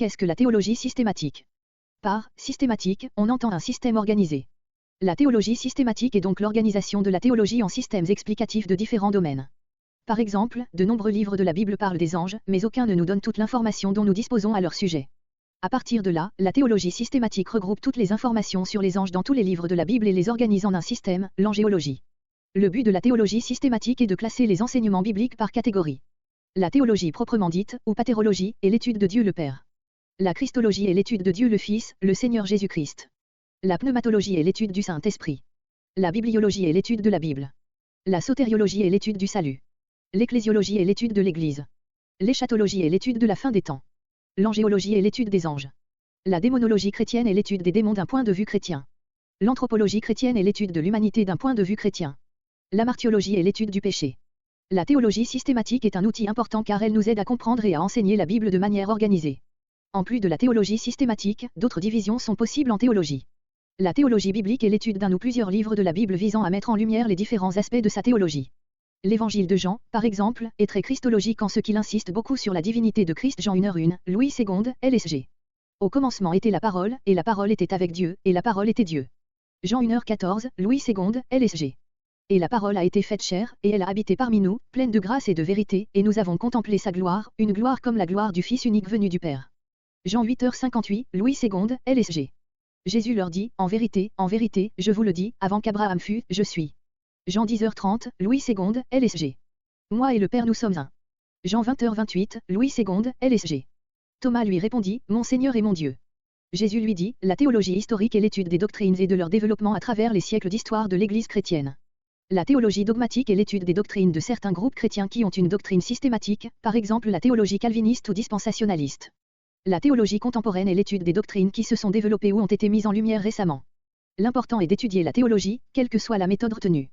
Qu'est-ce que la théologie systématique? Par systématique, on entend un système organisé. La théologie systématique est donc l'organisation de la théologie en systèmes explicatifs de différents domaines. Par exemple, de nombreux livres de la Bible parlent des anges, mais aucun ne nous donne toute l'information dont nous disposons à leur sujet. À partir de là, la théologie systématique regroupe toutes les informations sur les anges dans tous les livres de la Bible et les organise en un système, l'angéologie. Le but de la théologie systématique est de classer les enseignements bibliques par catégorie. La théologie proprement dite, ou patérologie, est l'étude de Dieu le Père. La christologie est l'étude de Dieu le Fils, le Seigneur Jésus-Christ. La pneumatologie est l'étude du Saint-Esprit. La bibliologie est l'étude de la Bible. La sotériologie est l'étude du salut. L'ecclésiologie est l'étude de l'Église. L'éschatologie est l'étude de la fin des temps. L'angéologie est l'étude des anges. La démonologie chrétienne est l'étude des démons d'un point de vue chrétien. L'anthropologie chrétienne est l'étude de l'humanité d'un point de vue chrétien. La martiologie est l'étude du péché. La théologie systématique est un outil important car elle nous aide à comprendre et à enseigner la Bible de manière organisée. En plus de la théologie systématique, d'autres divisions sont possibles en théologie. La théologie biblique est l'étude d'un ou plusieurs livres de la Bible visant à mettre en lumière les différents aspects de sa théologie. L'évangile de Jean, par exemple, est très christologique en ce qu'il insiste beaucoup sur la divinité de Christ. Jean 1h1, Louis II, LSG. Au commencement était la parole, et la parole était avec Dieu, et la parole était Dieu. Jean 1h14, Louis II, LSG. Et la parole a été faite chair, et elle a habité parmi nous, pleine de grâce et de vérité, et nous avons contemplé sa gloire, une gloire comme la gloire du Fils unique venu du Père. Jean 8h58, Louis II, LSG. Jésus leur dit, en vérité, je vous le dis, avant qu'Abraham fût, je suis. Jean 10h30, Louis II, LSG. Moi et le Père nous sommes un. Jean 20h28, Louis II, LSG. Thomas lui répondit, mon Seigneur et mon Dieu. Jésus lui dit, la théologie historique est l'étude des doctrines et de leur développement à travers les siècles d'histoire de l'Église chrétienne. La théologie dogmatique est l'étude des doctrines de certains groupes chrétiens qui ont une doctrine systématique, par exemple la théologie calviniste ou dispensationaliste. La théologie contemporaine est l'étude des doctrines qui se sont développées ou ont été mises en lumière récemment. L'important est d'étudier la théologie, quelle que soit la méthode retenue.